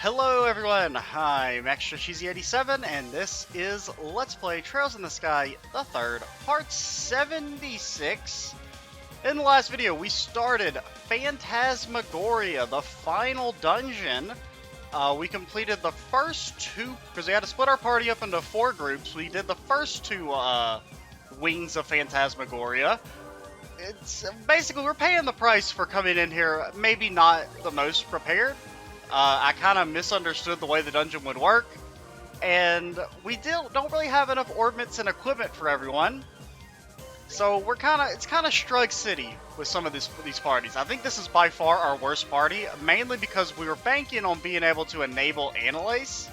Hello everyone, I'm Extra Cheesy 87 and this is Let's Play Trails in the Sky, the third, part 76. In the last video we started Phantasmagoria, the final dungeon. We completed the first two, because we had to split our party up into 4 groups. We did the first 2 wings of Phantasmagoria. It's basically, we're paying the price for coming in here, maybe not the most prepared. I kind of misunderstood the way the dungeon would work, and we don't really have enough ordnance and equipment for everyone. So it's kind of Strug City with some of these parties. I think this is by far our worst party, mainly because we were banking on being able to enable Anelace,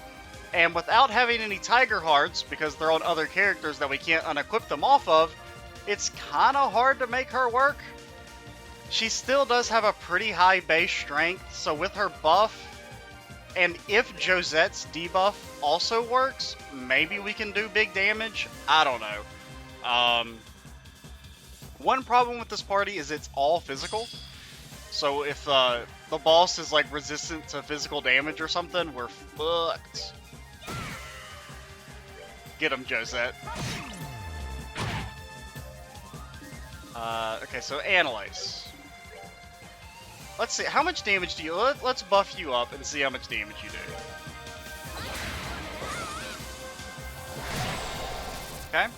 and without having any Tiger Hearts, because they're on other characters that we can't unequip them off of, it's kind of hard to make her work. She still does have a pretty high base strength, so with her buff, and if Josette's debuff also works, maybe we can do big damage. I don't know. One problem with this party is it's all physical. So if the boss is like resistant to physical damage or something, we're fucked. Get him, Josette. Okay, so Anelace. Let's see, how much damage do you... Let's buff you up and see how much damage you do. Okay.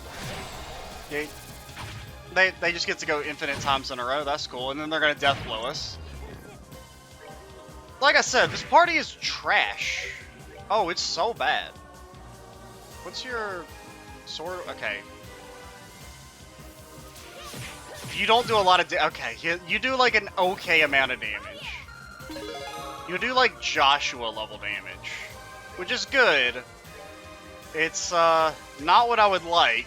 Yeah, they just get to go infinite times in a row, that's cool, and then they're gonna death blow us. Like I said, this party is trash. Oh, it's so bad. What's your sword? Okay. You don't do a lot of okay, you do like an okay amount of damage. You do like Joshua level damage, which is good. It's not what I would like.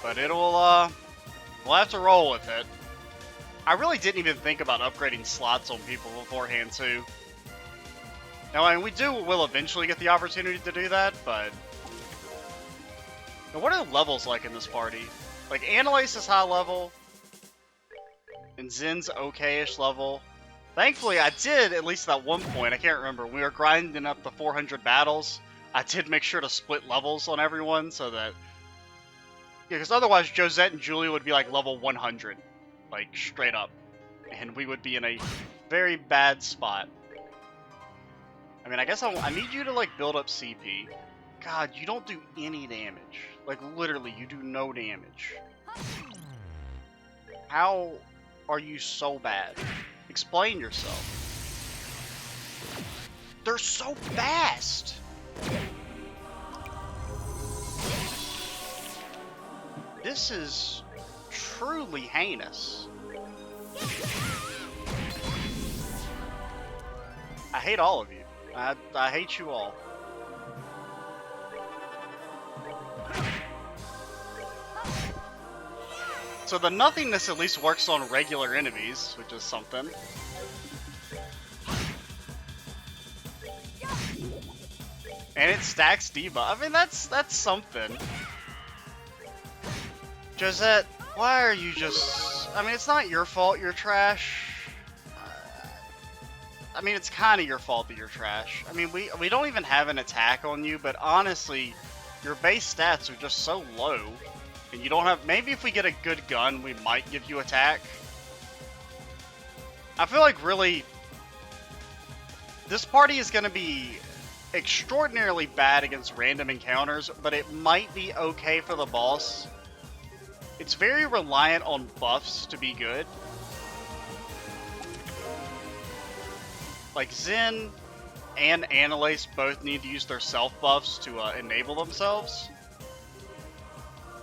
But we'll have to roll with it. I really didn't even think about upgrading slots on people beforehand too. Now, I mean, we'll eventually get the opportunity to do that, but now, what are the levels like in this party? Like, Anelace is high level, and Zen's okay-ish level. Thankfully, I did, at least at one point, I can't remember, we were grinding up the 400 battles. I did make sure to split levels on everyone, so that... Yeah, because otherwise, Josette and Julia would be like level 100. Like, straight up. And we would be in a very bad spot. I mean, I guess I need you to, like, build up CP. God, you don't do any damage. Like, literally, you do no damage. How are you so bad? Explain yourself. They're so fast! This is truly heinous. I hate all of you. I hate you all. So the nothingness at least works on regular enemies, which is something. And it stacks debuff. I mean, that's something. Josette, why are you just... I mean, it's not your fault you're trash. I mean, it's kind of your fault that you're trash. I mean, we don't even have an attack on you, but honestly, your base stats are just so low. And you don't have... Maybe if we get a good gun, we might give you attack. I feel like, really... This party is going to be extraordinarily bad against random encounters, but it might be okay for the boss. It's very reliant on buffs to be good. Like, Zen and Anelace both need to use their self-buffs to enable themselves.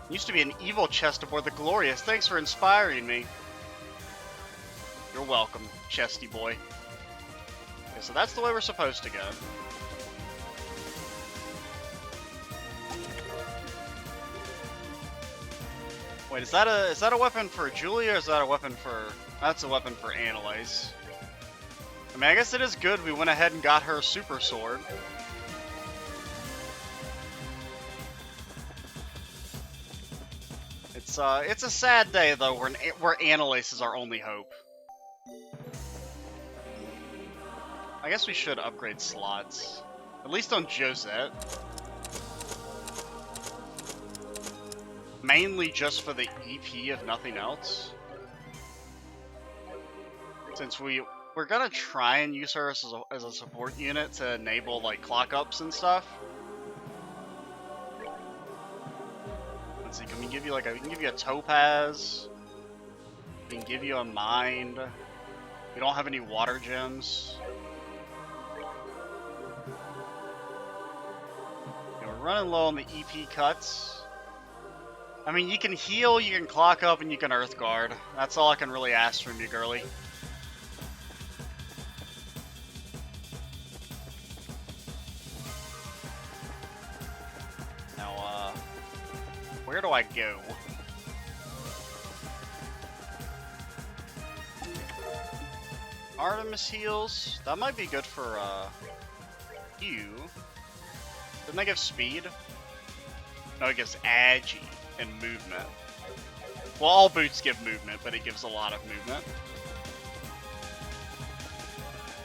Used to be an evil chest aboard the Glorious. Thanks for inspiring me. You're welcome, chesty boy. Okay, so that's the way we're supposed to go. Wait, is that a weapon for Julia, or is that a weapon for... That's a weapon for Anelace. I mean, I guess it is good we went ahead and got her super sword. It's a sad day though, where Anelace is our only hope. I guess we should upgrade slots. At least on Josette. Mainly just for the EP, if nothing else. Since we're gonna try and use her as a support unit to enable like clock ups and stuff. Let's see, can we give you we can give you a topaz. We can give you a mind. We don't have any water gems. Yeah, we're running low on the EP cuts. I mean, you can heal, you can clock up, and you can earth guard. That's all I can really ask from you, girly. Now, where do I go? Artemis heals. That might be good for, you. Didn't they give speed? No, it gives agi and movement. Well, all boots give movement, but it gives a lot of movement.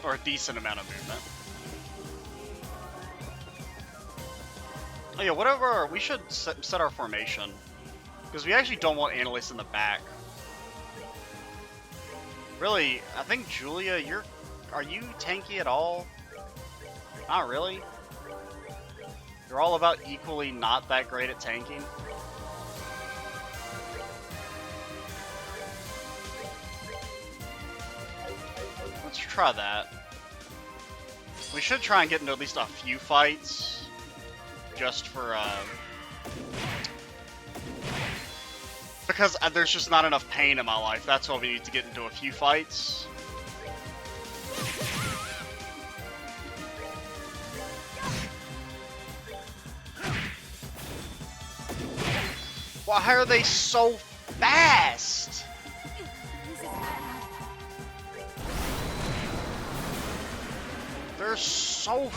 Or a decent amount of movement. Oh yeah, whatever, we should set our formation. Because we actually don't want Anelace in the back. Really, I think Julia, are you tanky at all? Not really. You're all about equally not that great at tanking. Let's try that. We should try and get into at least a few fights. Just for, because there's just not enough pain in my life. That's why we need to get into a few fights. Why are they so fast? They're so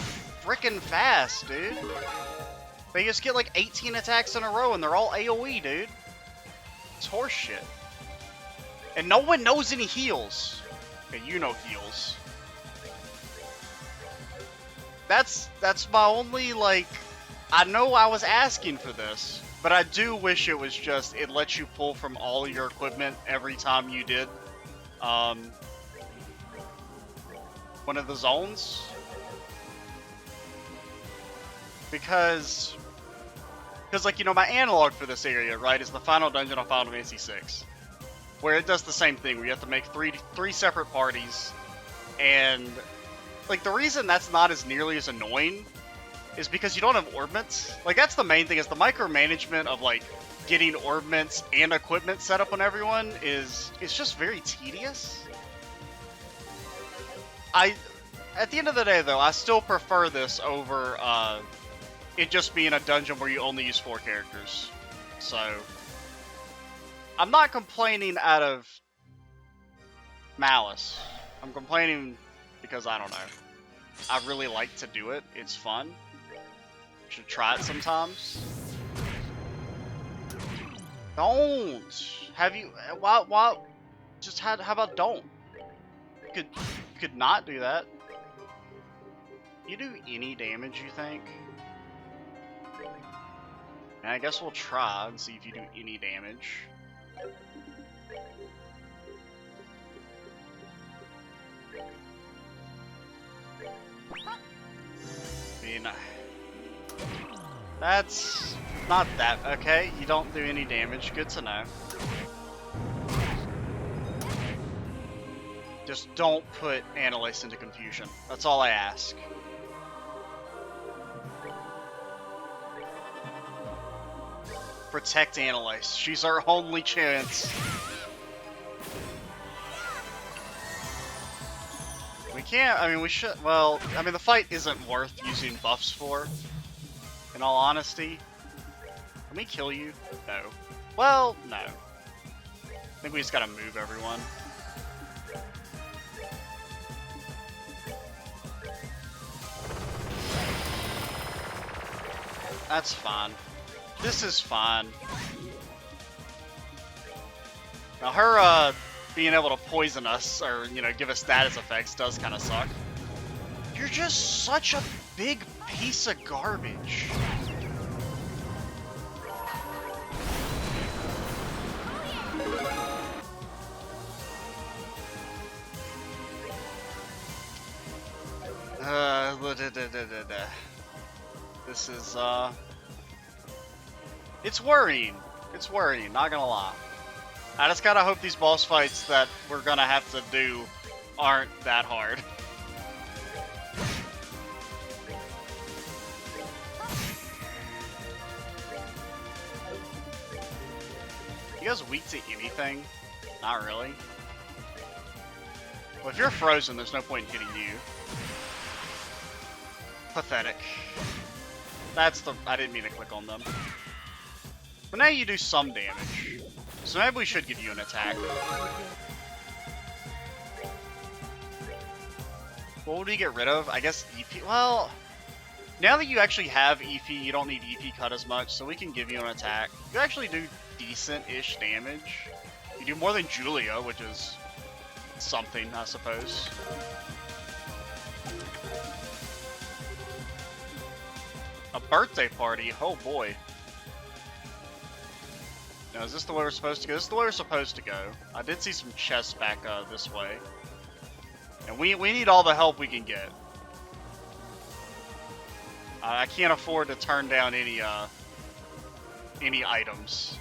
freaking fast, dude. They just get like 18 attacks in a row and they're all AoE, dude. It's horseshit. And no one knows any heals. Okay, you know heals. That's my only, like... I know I was asking for this, but I do wish it was just, it lets you pull from all your equipment every time you did one of the zones. Because like, you know, my analog for this area, right, is the final dungeon of Final Fantasy VI, where it does the same thing, where you have to make three separate parties, and, like, the reason that's not as nearly as annoying is because you don't have orbments. Like, that's the main thing, is the micromanagement of, like, getting orbments and equipment set up on everyone it's just very tedious. At the end of the day, though, I still prefer this over, it just being a dungeon where you only use 4 characters. So, I'm not complaining out of malice. I'm complaining because, I don't know, I really like to do it. It's fun. Should try it sometimes. Don't! Have you... Why just how about don't? You could not do that. You do any damage, you think? And I guess we'll try and see if you do any damage. I mean, that's not that. Okay, you don't do any damage. Good to know. Just don't put Anelace into confusion. That's all I ask. Protect Anelace. She's our only chance. We can't, I mean, we should, well, I mean, the fight isn't worth using buffs for, in all honesty. Can we kill you? No. Well, no. I think we just gotta move everyone. That's fine. This is fine. Now being able to poison us or, you know, give us status effects does kind of suck. You're just such a big piece of garbage. This is, it's worrying. It's worrying, not gonna lie. I just gotta hope these boss fights that we're gonna have to do aren't that hard. You guys weak to anything? Not really. Well, if you're frozen, there's no point in hitting you. Pathetic. That's the... I didn't mean to click on them. But now you do some damage. So maybe we should give you an attack. What would we get rid of? I guess EP... Well... Now that you actually have EP, you don't need EP cut as much, so we can give you an attack. You actually do decent-ish damage. You do more than Julia, which is something, I suppose. A birthday party? Oh boy. Now, is this the way we're supposed to go? This is the way we're supposed to go. I did see some chests back this way. And we need all the help we can get. I can't afford to turn down any items.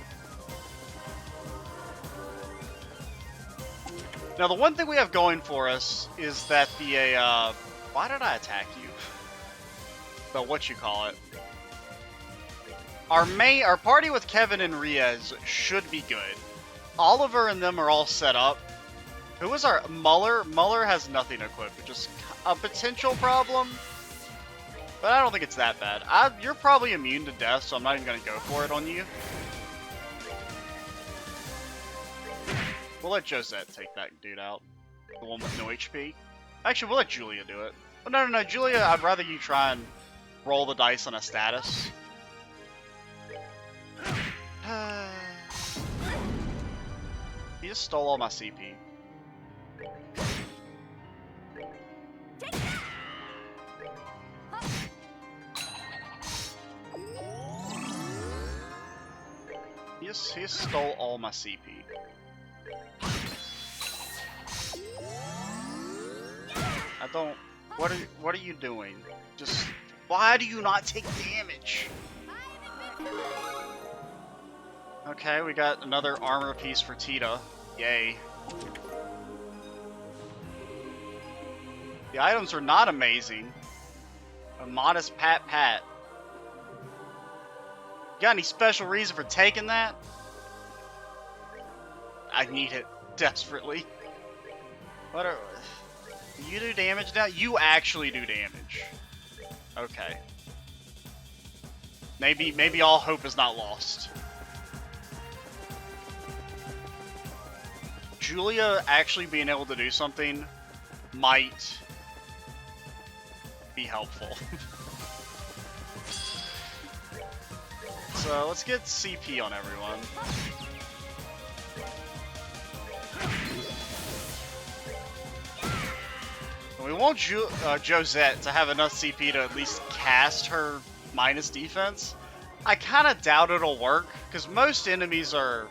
Now, the one thing we have going for us is that the, why did I attack you? The whatchamacallit. Our party with Kevin and Ries should be good. Oliver and them are all set up. Who was our... Muller? Muller has nothing equipped, which is a potential problem. But I don't think it's that bad. You're probably immune to death, so I'm not even going to go for it on you. We'll let Josette take that dude out. The one with no HP. Actually, we'll let Julia do it. Oh, no, Julia, I'd rather you try and roll the dice on a status. He just stole all my CP. He just stole all my CP. I don't... What are you doing? Just... Why do you not take damage? Okay, we got another armor piece for Tita. Yay. The items are not amazing. A modest pat. Got any special reason for taking that? I need it desperately. What are... You do damage now? You actually do damage. Okay. Maybe all hope is not lost. Julia actually being able to do something might be helpful. So let's get CP on everyone. We want Josette to have enough CP to at least cast her minus defense. I kind of doubt it'll work, because most enemies are,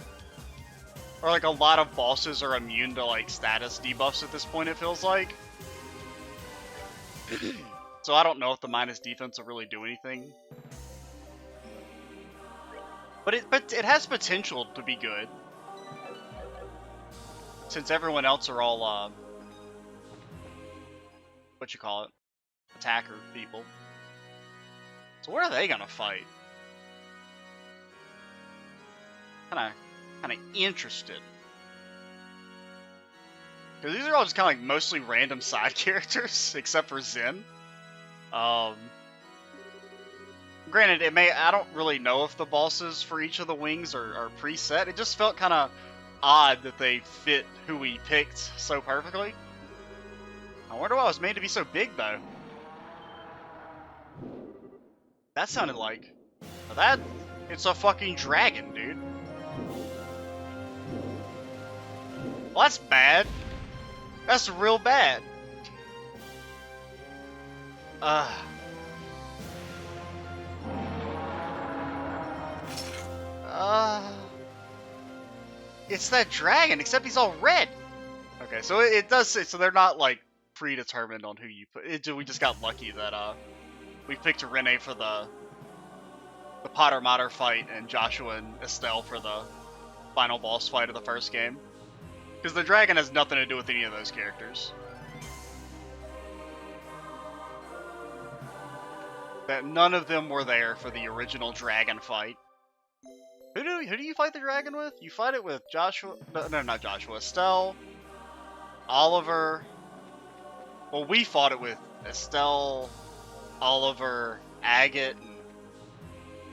or like a lot of bosses are immune to like status debuffs at this point, it feels like. So I don't know if the minus defense will really do anything. But it has potential to be good. Since everyone else are all, attacker people. So what are they gonna fight? Kinda interested. Because these are all just kinda like mostly random side characters, except for Zen. Granted, I don't really know if the bosses for each of the wings are preset. It just felt kinda odd that they fit who we picked so perfectly. I wonder why it was made to be so big, though. That sounded like... It's a fucking dragon, dude. Well, that's bad. That's real bad. It's that dragon, except he's all red. Okay, so it does say, so they're not like predetermined on who you put. We just got lucky that we picked Renee for the Potter Mater fight and Joshua and Estelle for the final boss fight of the first game. Because the dragon has nothing to do with any of those characters. That none of them were there for the original dragon fight. Who do you fight the dragon with? You fight it with Joshua. No, not Joshua. Estelle, Oliver. Well, we fought it with Estelle, Oliver, Agate, and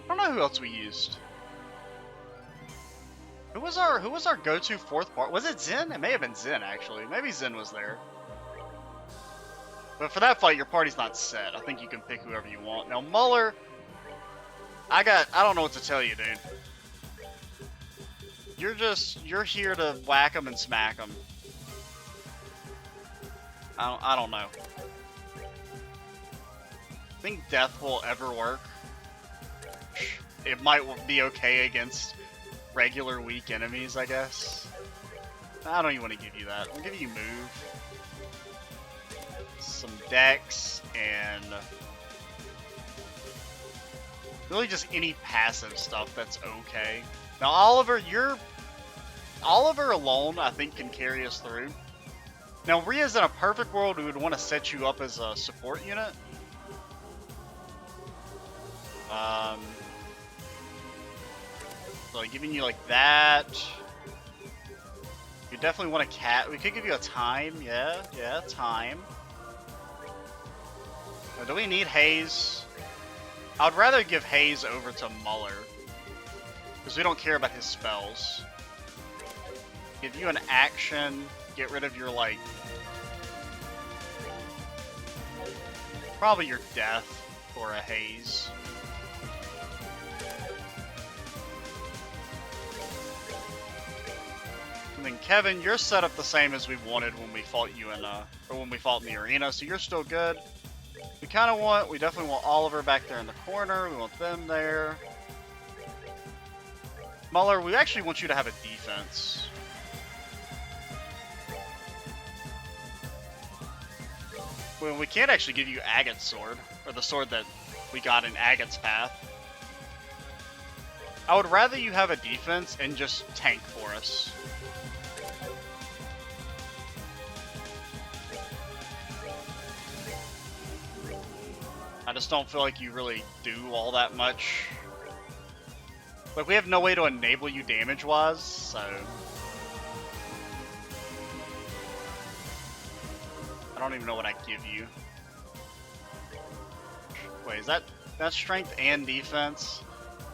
I don't know who else we used. Who was our go-to fourth part? Was it Zen? It may have been Zen actually. Maybe Zen was there. But for that fight, your party's not set. I think you can pick whoever you want. Now Muller, I don't know what to tell you, dude. You're here to whack him and smack him. I don't know. I think death will ever work. It might be okay against regular weak enemies, I guess. I don't even want to give you that. I'll give you move, some dex, and really just any passive stuff that's okay. Now Oliver alone, I think, can carry us through. Now Ria's in a perfect world, we would want to set you up as a support unit. So giving you like that. You definitely want a cat. We could give you a time. Yeah, time. Now, do we need Hayes? I'd rather give Hayes over to Muller, because we don't care about his spells. Give you an action. Get rid of your, like, probably your death for a Hayes. And then Kevin, you're set up the same as we wanted when we fought you in or when we fought in the arena, so you're still good. We definitely want Oliver back there in the corner. We want them there. Muller, we actually want you to have a defense. Well, we can't actually give you Agate's sword, or the sword that we got in Agate's path. I would rather you have a defense and just tank for us. I just don't feel like you really do all that much. Like, we have no way to enable you damage-wise, so I don't even know what I give you. Wait, is that's strength and defense?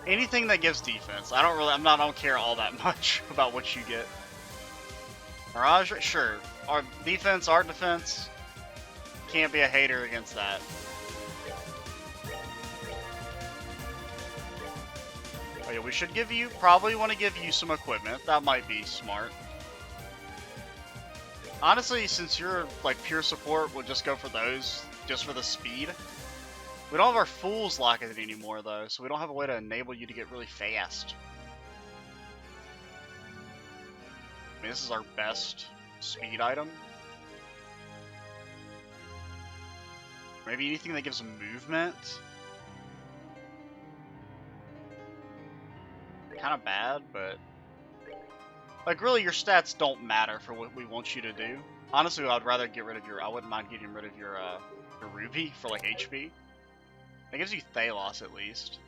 Anything that gives defense. I don't care all that much about what you get. Mirage, sure. Our defense, our defense. Can't be a hater against that. Oh yeah, we should probably want to give you some equipment. That might be smart. Honestly, since you're like pure support, we'll just go for those, just for the speed. We don't have our Fool's Locket anymore though, so we don't have a way to enable you to get really fast. I mean, this is our best speed item. Maybe anything that gives movement. Kind of bad, but like really your stats don't matter for what we want you to do. Honestly, I'd rather get rid of I wouldn't mind getting rid of your Ruby for like HP. It gives you Thalos at least.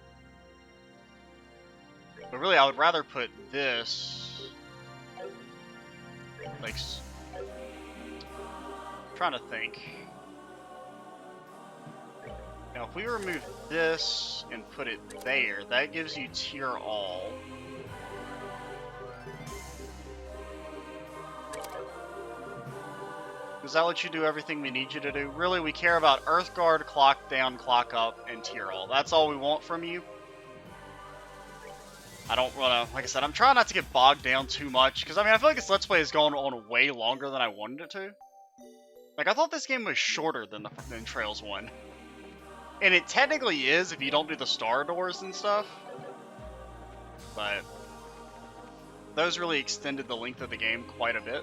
But really, I would rather put this like, I'm trying to think. Now, if we remove this and put it there, that gives you tier all. Does that let you do everything we need you to do? Really, we care about Earthguard, Clock Down, Clock Up, and tier all. That's all we want from you. I don't wanna, like I said, I'm trying not to get bogged down too much, because I mean, I feel like this Let's Play has gone on way longer than I wanted it to. Like, I thought this game was shorter than Trails 1. And it technically is if you don't do the star doors and stuff. But those really extended the length of the game quite a bit.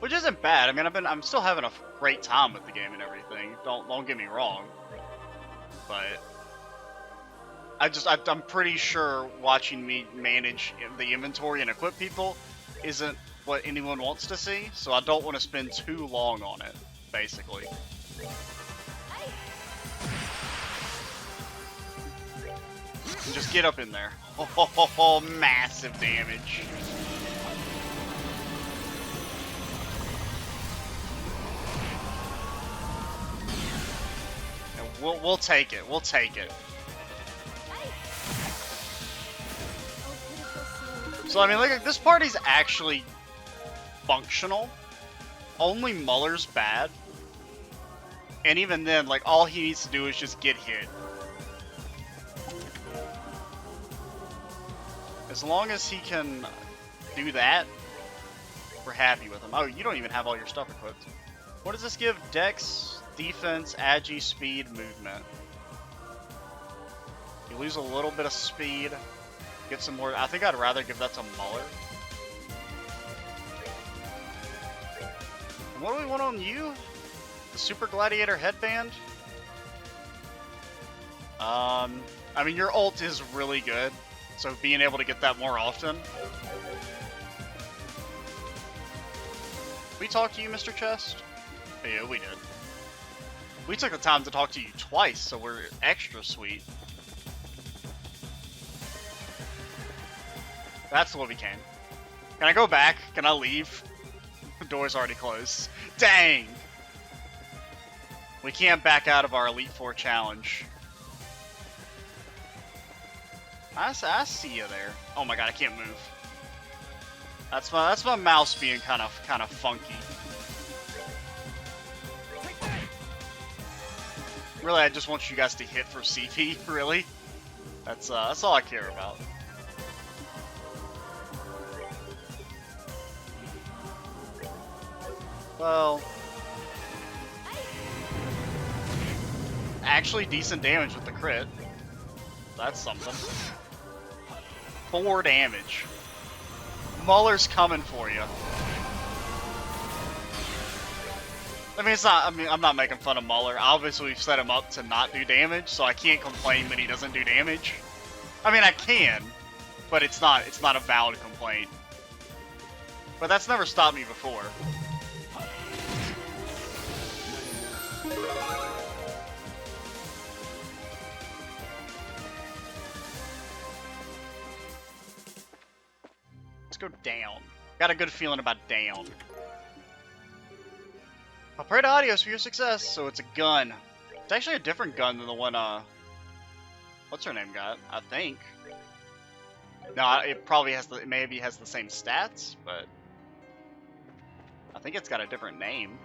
Which isn't bad. I mean, I'm still having a great time with the game and everything. Don't get me wrong. But I'm pretty sure watching me manage the inventory and equip people isn't what anyone wants to see, so I don't want to spend too long on it, basically. And just get up in there. Oh, massive damage. And we'll take it. We'll take it. So I mean, like, this party's actually functional. Only Muller's bad. And even then, like, all he needs to do is just get hit. As long as he can do that, we're happy with him. Oh, you don't even have all your stuff equipped. What does this give? Dex, defense, agi, speed, movement. You lose a little bit of speed. Get some more. I think I'd rather give that to Muller. And what do we want on you? The Super Gladiator headband? I mean, your ult is really good, so being able to get that more often. We talked to you, Mr. Chest? Yeah, we did. We took the time to talk to you twice, so we're extra sweet. That's what we came. Can I go back? Can I leave? The door's already closed. Dang! We can't back out of our Elite Four challenge. I see you there. Oh my god, I can't move. That's my mouse being kind of funky. Really, I just want you guys to hit for CP. Really, that's all I care about. Well, actually decent damage with the crit. That's something. 4 damage. Muller's coming for you. I mean, it's not. I mean, I'm not making fun of Muller. Obviously, we've set him up to not do damage, so I can't complain when he doesn't do damage. I mean, I can, but it's not a valid complaint. But that's never stopped me before. Let's go down. Got a good feeling about down. I'll pray to Adios for your success. So it's a gun. It's actually a different gun than the one, what's her name got? I think. No, it probably has it maybe has the same stats, but I think it's got a different name.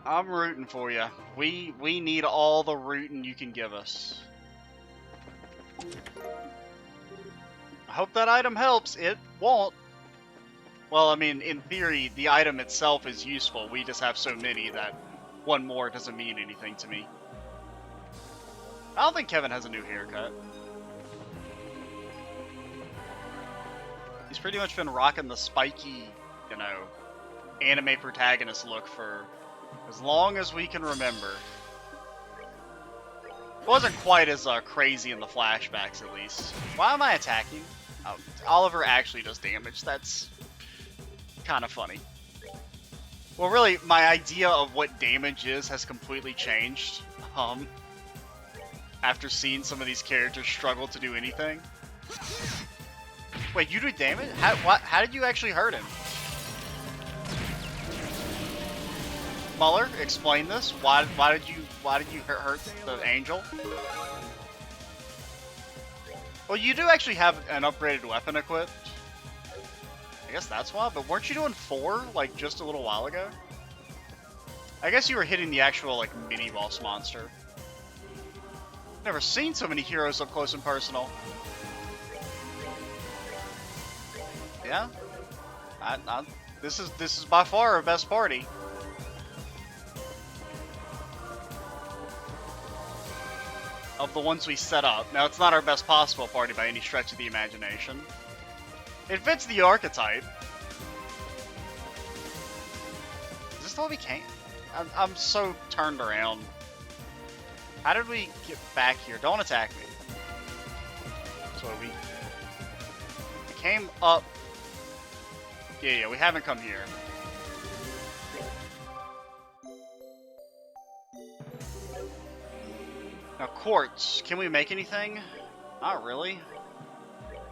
I'm rooting for you. We need all the rooting you can give us. I hope that item helps. It won't. Well, I mean, in theory, the item itself is useful. We just have so many that one more doesn't mean anything to me. I don't think Kevin has a new haircut. He's pretty much been rocking the spiky, you know, anime protagonist look for as long as we can remember. It wasn't quite as crazy in the flashbacks, at least. Why am I attacking? Oh, Oliver actually does damage. That's kind of funny. Well, really, my idea of what damage is has completely changed. After seeing some of these characters struggle to do anything. Wait, you do damage? How did you actually hurt him? Muller, explain this. Why did you hurt the angel? Well, you do actually have an upgraded weapon equipped. I guess that's why. But weren't you doing 4 like just a little while ago? I guess you were hitting the actual, like, mini-boss monster. Never seen so many heroes up close and personal. Yeah. This is by far our best party. Of the ones we set up. Now, it's not our best possible party by any stretch of the imagination. It fits the archetype. Is this the way we came? I'm so turned around. How did we get back here? Don't attack me. So we came up. Yeah, we haven't come here. Now, quartz. Can we make anything? Not really.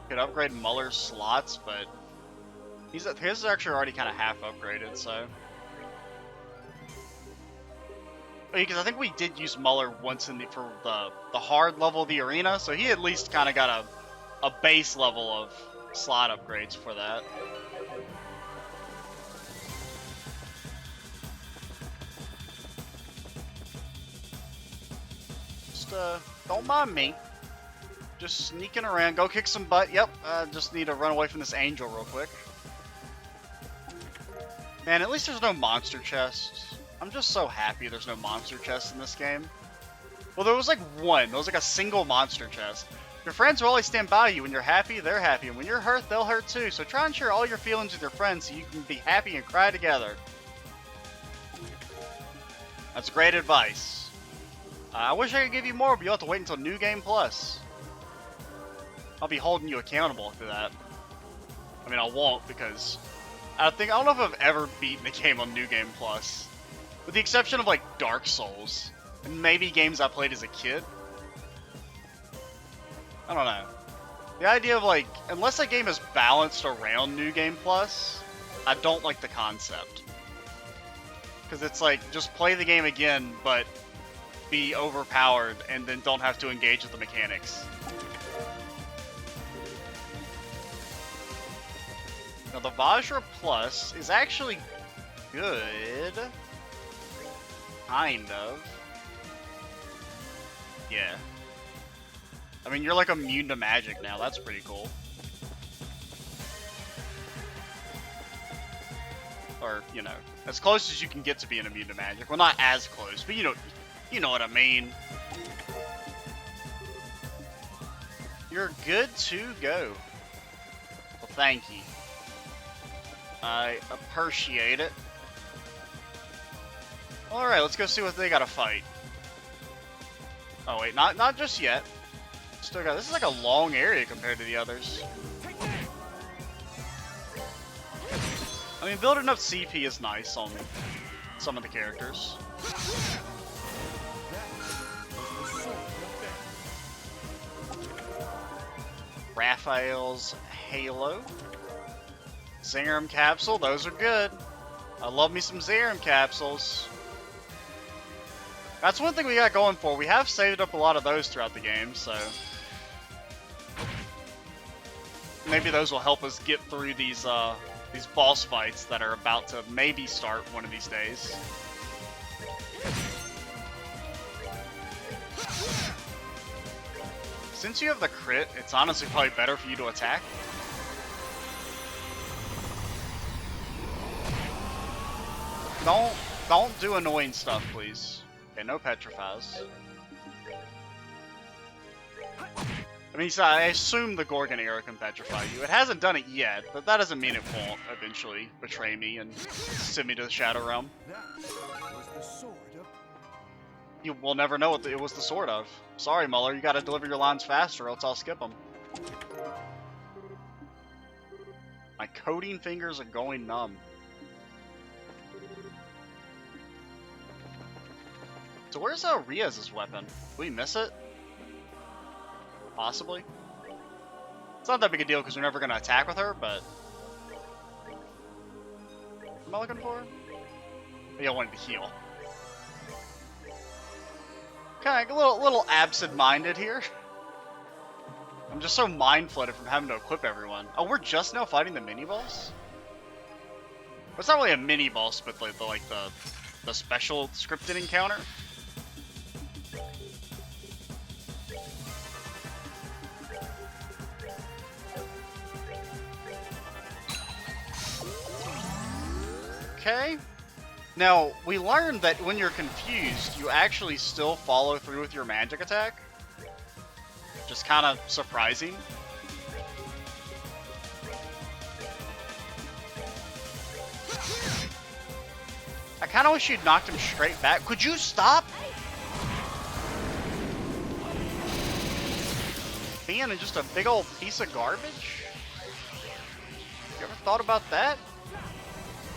Could upgrade Muller's slots, but his is actually already kind of half upgraded, so. Because I think we did use Muller once for the hard level of the arena, so he at least kind of got a base level of slot upgrades for that. Just don't mind me. Just sneaking around, go kick some butt. Yep, just need to run away from this angel real quick. Man, at least there's no monster chests. I'm just so happy there's no monster chest in this game. Well, there was like one. There was like a single monster chest. Your friends will always stand by you. When you're happy, they're happy. And when you're hurt, they'll hurt too. So try and share all your feelings with your friends so you can be happy and cry together. That's great advice. I wish I could give you more, but you'll have to wait until New Game Plus. I'll be holding you accountable to that. I mean, I won't because I don't know if I've ever beaten a game on New Game Plus. With the exception of, like, Dark Souls. And maybe games I played as a kid. I don't know. The idea of, like, unless a game is balanced around New Game Plus, I don't like the concept. Because it's like, just play the game again, but be overpowered, and then don't have to engage with the mechanics. Now, the Vajra Plus is actually good. Kind of. Yeah. I mean, you're like immune to magic now. That's pretty cool. Or, you know, as close as you can get to being immune to magic. Well, not as close, but you know what I mean. You're good to go. Well, thank you. I appreciate it. Alright, let's go see what they gotta fight. Oh wait, not just yet. Still got, this is like a long area compared to the others. I mean, building up CP is nice on some of the characters. Raphael's Halo. Zerum Capsule, those are good. I love me some Zerum Capsules. That's one thing we got going for. We have saved up a lot of those throughout the game, so maybe those will help us get through these boss fights that are about to maybe start one of these days. Since you have the crit, it's honestly probably better for you to attack. Don't do annoying stuff, please. Okay, no petrifies. I mean, so I assume the Gorgon arrow can petrify you. It hasn't done it yet, but that doesn't mean it won't eventually betray me and send me to the Shadow Realm. You will never know what it was the sword of. Sorry, Muller, you gotta deliver your lines faster, or else I'll skip them. My coding fingers are going numb. So where's Ria's weapon? Did we miss it? Possibly. It's not that big a deal because we're never going to attack with her, but... What am I looking for? Yeah, I wanted to heal. Kind of a little absent-minded here. I'm just so mind-flooded from having to equip everyone. Oh, we're just now fighting the mini-boss? Well, it's not really a mini-boss, but like the the special scripted encounter. Okay. Now, we learned that when you're confused, you actually still follow through with your magic attack. Just kind of surprising. I kind of wish you'd knocked him straight back. Could you stop? Being just a big old piece of garbage? You ever thought about that?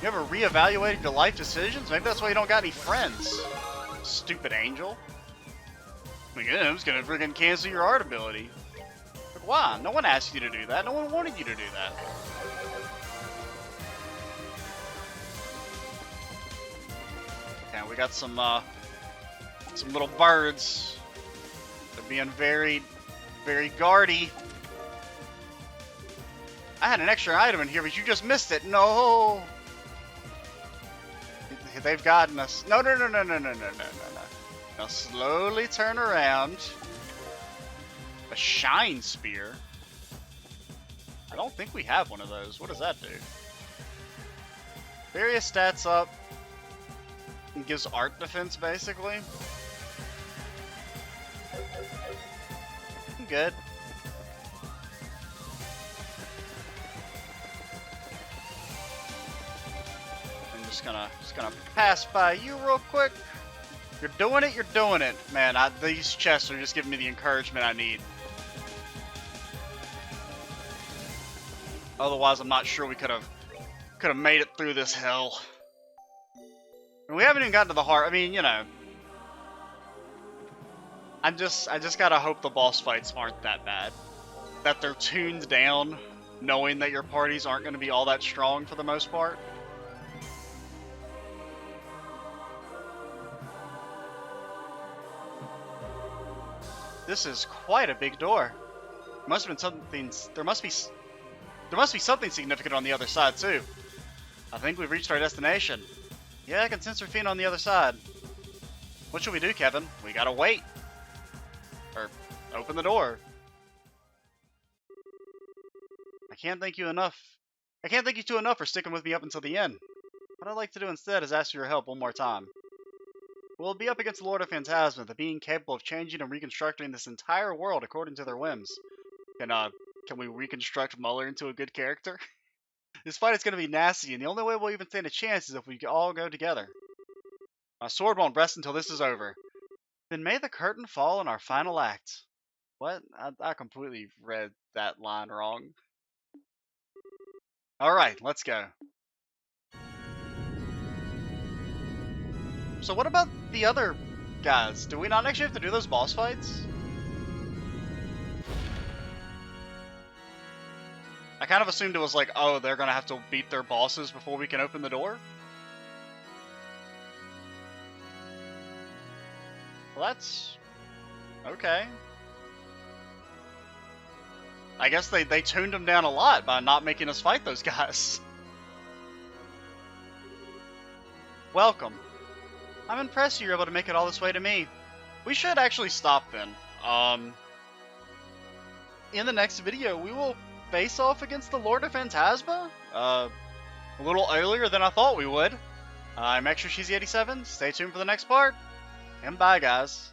You ever reevaluated your life decisions? Maybe that's why you don't got any friends. Stupid angel. Again, I'm just gonna freaking cancel your art ability. Like, why? No one asked you to do that. No one wanted you to do that. Okay, we got some little birds. They're being very, very guardy. I had an extra item in here, but you just missed it. No. They've gotten us. No. Now slowly turn around. A shine spear. I don't think we have one of those. What does that do? Various stats up. It gives art defense, basically. Good. I'm just gonna pass by you real quick. You're doing it. You're doing it, man. These chests are just giving me the encouragement I need. Otherwise, I'm not sure we could have made it through this hell. And we haven't even gotten to the heart. I mean, you know, I just gotta hope the boss fights aren't that bad. That they're tuned down, knowing that your parties aren't going to be all that strong for the most part. This is quite a big door. Must have been something. There must be something significant on the other side too. I think we've reached our destination. Yeah, I can sense Rafina on the other side. What should we do, Kevin? We gotta wait. Or open the door. I can't thank you two enough for sticking with me up until the end. What I'd like to do instead is ask for your help one more time. We'll be up against the Lord of Phantasma, the being capable of changing and reconstructing this entire world according to their whims. Can we reconstruct Muller into a good character? This fight is going to be nasty, and the only way we'll even stand a chance is if we all go together. My sword won't rest until this is over. Then may the curtain fall on our final act. What? I completely read that line wrong. Alright, let's go. So what about the other guys? Do we not actually have to do those boss fights? I kind of assumed it was like, oh, they're gonna have to beat their bosses before we can open the door? Well, that's... okay. I guess they tuned them down a lot by not making us fight those guys. Welcome. I'm impressed you're able to make it all this way to me. We should actually stop then. In the next video, we will face off against the Lord of Phantasma. A little earlier than I thought we would. I'm Extra Cheesy 87. Stay tuned for the next part. And bye, guys.